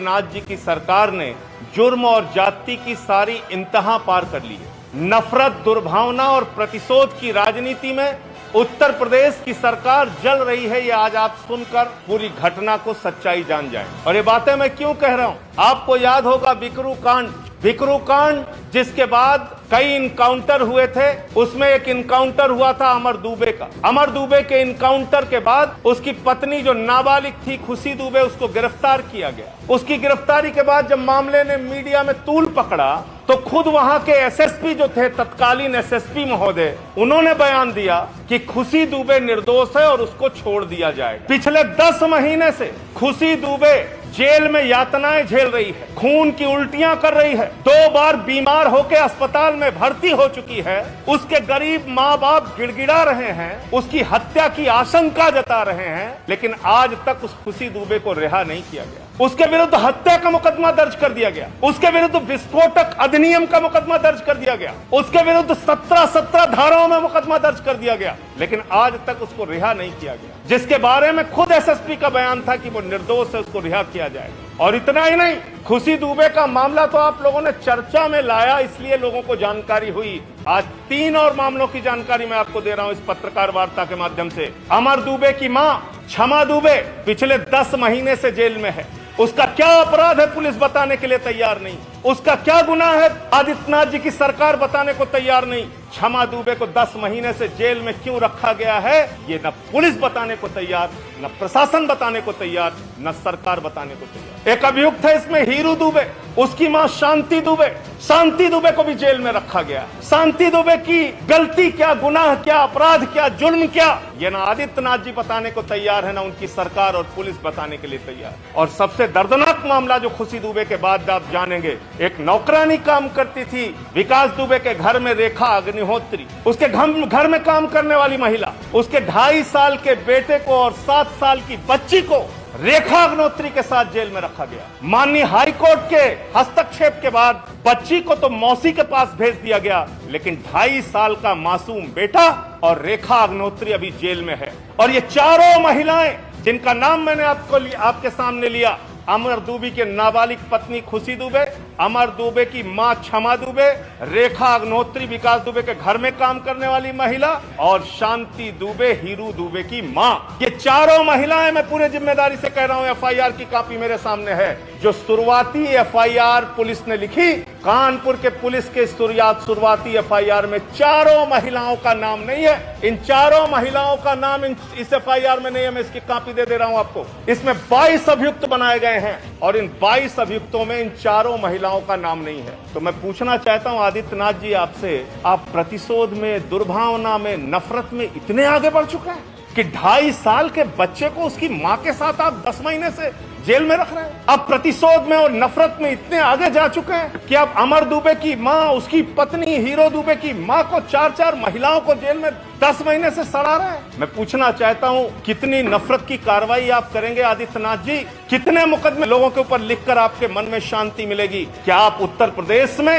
आदित्यनाथ जी की सरकार ने जुर्म और जाति की सारी इंतहा पार कर ली है। नफरत, दुर्भावना और प्रतिशोध की राजनीति में उत्तर प्रदेश की सरकार जल रही है। ये आज आप सुनकर पूरी घटना को सच्चाई जान जाएं। और ये बातें मैं क्यों कह रहा हूं, आपको याद होगा विकरू कांड जिसके बाद कई इनकाउंटर हुए थे। उसमें एक इनकाउंटर हुआ था अमर दुबे का। अमर दुबे के इनकाउंटर के बाद उसकी पत्नी जो नाबालिग थी खुशी दुबे, उसको गिरफ्तार किया गया। उसकी गिरफ्तारी के बाद जब मामले ने मीडिया में तूल पकड़ा तो खुद वहां के एसएसपी जो थे, तत्कालीन एसएसपी महोदय, उन्होंने बयान दिया कि खुशी दुबे निर्दोष है और उसको छोड़ दिया जाए। पिछले 10 महीने से खुशी दुबे जेल में यातनाएं झेल रही है, खून की उल्टियां कर रही है, 2 बार बीमार होकर अस्पताल में भर्ती हो चुकी है। उसके गरीब माँ बाप गिड़गिड़ा रहे हैं, उसकी हत्या की आशंका जता रहे हैं, लेकिन आज तक उस खुशी दुबे को रिहा नहीं किया गया। उसके विरुद्ध हत्या का मुकदमा दर्ज कर दिया गया, उसके विरुद्ध विस्फोटक अधिनियम का मुकदमा दर्ज कर दिया गया, उसके विरुद्ध 17 धाराओं में मुकदमा दर्ज कर दिया गया, लेकिन आज तक उसको रिहा नहीं किया गया। जिसके बारे में खुद एसएसपी का बयान था कि वो निर्दोष है, उसको रिहा किया जाएगा। और इतना ही नहीं, खुशी दुबे का मामला तो आप लोगों ने चर्चा में लाया, इसलिए लोगों को जानकारी हुई। आज 3 और मामलों की जानकारी मैं आपको दे रहा हूं इस पत्रकार वार्ता के माध्यम से। अमर दुबे की मां क्षमा दुबे पिछले 10 महीने से जेल में है। उसका क्या अपराध है पुलिस बताने के लिए तैयार नहीं। उसका क्या गुनाह है आदित्यनाथ जी की सरकार बताने को तैयार नहीं। क्षमा दुबे को 10 महीने से जेल में क्यों रखा गया है, ये न पुलिस बताने को तैयार, न प्रशासन बताने को तैयार, न सरकार बताने को तैयार। एक अभियुक्त है इसमें हीरू दुबे, उसकी मां शांति दुबे को भी जेल में रखा गया। शांति दुबे की गलती क्या, गुनाह क्या, अपराध क्या, जुल्म क्या, ये ना आदित्यनाथ जी बताने को तैयार है, ना उनकी सरकार और पुलिस बताने के लिए तैयार। और सबसे दर्दनाक मामला जो खुशी दुबे के बाद आप जानेंगे, एक नौकरानी काम करती थी विकास दुबे के घर में, रेखा अग्निहोत्री, उसके घर में काम करने वाली महिला, उसके 2.5 साल के बेटे को और 7 साल की बच्ची को रेखा अग्निहोत्री के साथ जेल में रखा गया। माननीय हाईकोर्ट के हस्तक्षेप के बाद बच्ची को तो मौसी के पास भेज दिया गया, लेकिन 2.5 साल का मासूम बेटा और रेखा अग्निहोत्री अभी जेल में है। और ये चारों महिलाएं जिनका नाम मैंने आपके सामने लिया, अमर दुबे की नाबालिग पत्नी खुशी दुबे, अमर दुबे की मां क्षमा दुबे, रेखा अग्निहोत्री विकास दुबे के घर में काम करने वाली महिला, और शांति दुबे हीरू दुबे की मां, ये चारों महिलाएं, मैं पूरे जिम्मेदारी से कह रहा हूं, एफआईआर की कॉपी मेरे सामने है। जो शुरुआती एफआईआर पुलिस ने लिखी, कानपुर के पुलिस के शुरुआती एफआईआर में चारों महिलाओं का नाम नहीं है। इन चारों महिलाओं का नाम इस एफआईआर में नहीं है। मैं इसकी कॉपी दे रहा हूं आपको। इसमें 22 अभियुक्त बनाए गए हैं और इन 22 अभियुक्तों में इन चारों महिलाओं का नाम नहीं है। तो मैं पूछना चाहता हूं आदित्यनाथ जी आपसे, आप प्रतिशोध में, दुर्भावना में, नफरत में इतने आगे बढ़ चुके हैं कि 2.5 साल के बच्चे को उसकी मां के साथ आप 10 महीने से जेल में रख रहे हैं। अब प्रतिशोध में और नफरत में इतने आगे जा चुके हैं कि अब अमर दुबे की मां, उसकी पत्नी हीरो दुबे की मां को 4 महिलाओं को जेल में 10 महीने से सड़ा रहे हैं। मैं पूछना चाहता हूं, कितनी नफरत की कार्रवाई आप करेंगे आदित्यनाथ जी? कितने मुकदमे लोगों के ऊपर लिखकर आपके मन में शांति मिलेगी? क्या आप उत्तर प्रदेश में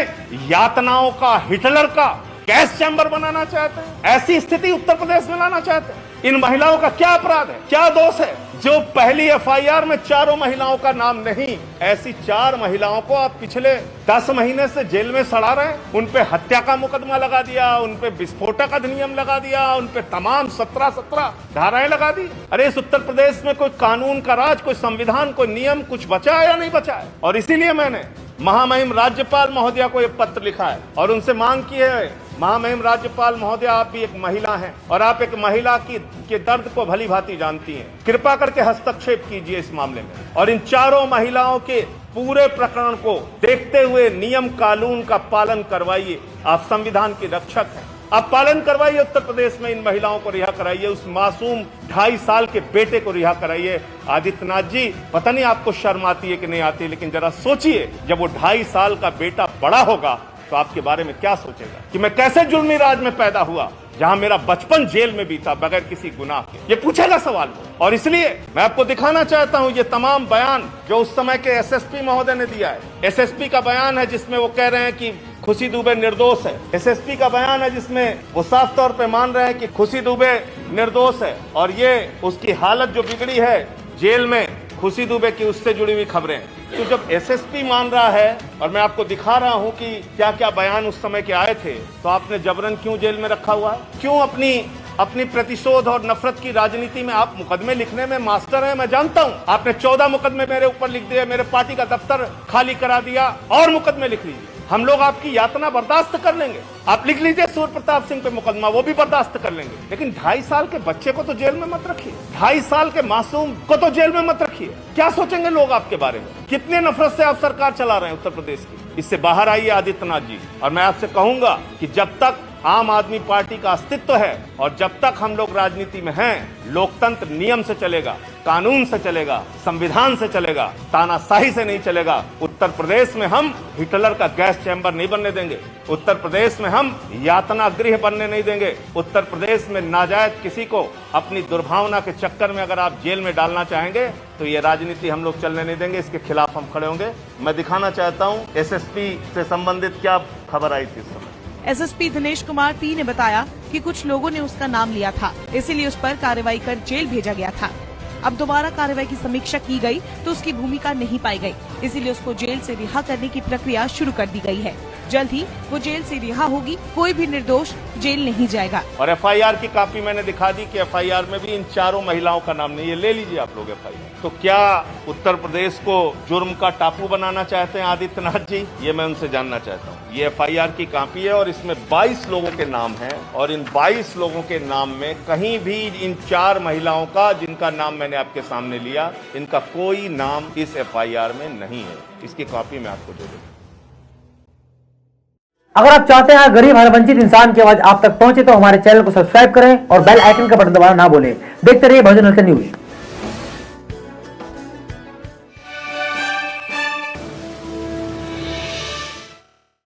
यातनाओं का, हिटलर का गैस चैम्बर बनाना चाहते हैं? ऐसी स्थिति उत्तर प्रदेश में लाना चाहते हैं? इन महिलाओं का क्या अपराध है, क्या दोष है जो पहली एफआईआर में चारों महिलाओं का नाम नहीं? ऐसी 4 महिलाओं को आप पिछले 10 महीने से जेल में सड़ा रहे हैं। उन पे हत्या का मुकदमा लगा दिया, उन पे विस्फोटक अधिनियम लगा दिया, उन पे तमाम 17 धाराएं लगा दी। अरे इस उत्तर प्रदेश में कोई कानून का राज, कोई संविधान, कोई नियम कुछ बचा है या नहीं बचा है? और इसीलिए मैंने महामहिम राज्यपाल महोदया को यह पत्र लिखा है और उनसे मांग की है, महामहिम राज्यपाल महोदया, आप भी एक महिला हैं और आप एक महिला के दर्द को भली भांति जानती हैं। कृपा करके हस्तक्षेप कीजिए इस मामले में और इन चारों महिलाओं के पूरे प्रकरण को देखते हुए नियम कानून का पालन करवाइए। आप संविधान के रक्षक हैं, आप पालन करवाइए। उत्तर प्रदेश में इन महिलाओं को रिहा कराइए, उस मासूम 2.5 साल के बेटे को रिहा कराइए। आदित्यनाथ जी, पता नहीं आपको शर्म आती है कि नहीं आती, लेकिन जरा सोचिए, जब वो 2.5 साल का बेटा बड़ा होगा तो आपके बारे में क्या सोचेगा कि मैं कैसे जुल्मी राज में पैदा हुआ, जहां मेरा बचपन जेल में बीता बगैर किसी गुनाह के। ये पूछेगा सवाल वो। और इसलिए मैं आपको दिखाना चाहता हूं ये तमाम बयान जो उस समय के एसएसपी महोदय ने दिया है। एसएसपी का बयान है जिसमें वो कह रहे हैं कि खुशी दुबे निर्दोष है। एसएसपी का बयान है जिसमें वो साफ तौर पे मान रहे हैं कि खुशी दुबे निर्दोष है और ये उसकी हालत जो बिगड़ी है जेल में, खुशी दुबे की उससे जुड़ी हुई खबरें। तो जब एसएसपी मान रहा है और मैं आपको दिखा रहा हूं कि क्या क्या बयान उस समय के आए थे, तो आपने जबरन क्यों जेल में रखा हुआ है? क्यों अपनी प्रतिशोध और नफरत की राजनीति में आप मुकदमे लिखने में मास्टर हैं, मैं जानता हूं। आपने 14 मुकदमे मेरे ऊपर लिख दिए, मेरे पार्टी का दफ्तर खाली करा दिया, और मुकदमे लिख लीजिए। हम लोग आपकी यातना बर्दाश्त कर लेंगे। आप लिख लीजिए सूर्य प्रताप सिंह पे मुकदमा, वो भी बर्दाश्त कर लेंगे। लेकिन 2.5 साल के बच्चे को तो जेल में मत रखिए, 2.5 साल के मासूम को तो जेल में मत रखिए। क्या सोचेंगे लोग आपके बारे में? कितने नफरत से आप सरकार चला रहे हैं उत्तर प्रदेश की। इससे बाहर आइए आदित्यनाथ जी। और मैं आपसे कहूंगा कि जब तक आम आदमी पार्टी का अस्तित्व है और जब तक हम लोग राजनीति में हैं, लोकतंत्र नियम से चलेगा, कानून से चलेगा, संविधान से चलेगा, तानाशाही से नहीं चलेगा। उत्तर प्रदेश में हम हिटलर का गैस चैम्बर नहीं बनने देंगे। उत्तर प्रदेश में हम यातना गृह बनने नहीं देंगे। उत्तर प्रदेश में नाजायज किसी को अपनी दुर्भावना के चक्कर में अगर आप जेल में डालना चाहेंगे तो ये राजनीति हम लोग चलने नहीं देंगे। इसके खिलाफ हम खड़े होंगे। मैं दिखाना चाहता हूँ एसएसपी से संबंधित क्या खबर आई थी इस समय। एसएसपी दिनेश कुमार पी ने बताया कि कुछ लोगों ने उसका नाम लिया था, इसीलिए उस पर कार्रवाई कर जेल भेजा गया था। अब दोबारा कार्रवाई की समीक्षा की गई तो उसकी भूमिका नहीं पाई गई, इसीलिए उसको जेल से रिहा करने की प्रक्रिया शुरू कर दी गई है। जल्द ही वो जेल से रिहा होगी, कोई भी निर्दोष जेल नहीं जाएगा। और एफआईआर की कॉपी मैंने दिखा दी कि एफआईआर में भी इन 4 महिलाओं का नाम नहीं है। ले लीजिए आप लोग एफआईआर। तो क्या उत्तर प्रदेश को जुर्म का टापू बनाना चाहते हैं आदित्यनाथ जी? ये मैं उनसे जानना चाहता हूँ। ये एफआईआर की कॉपी है और इसमें 22 लोगों के नाम हैं और इन 22 लोगों के नाम में कहीं भी इन 4 महिलाओं का, जिनका नाम मैंने आपके सामने लिया, इनका कोई नाम इस एफआईआर में नहीं है। इसकी कॉपी मैं आपको दे दूँ। अगर आप चाहते हैं गरीब हर वंचित इंसान की आवाज आप तक पहुंचे तो हमारे चैनल को सब्सक्राइब करें और बेल आइकन का बटन दबाना ना भूलें। देखते रहिए बहुजन न्यूज।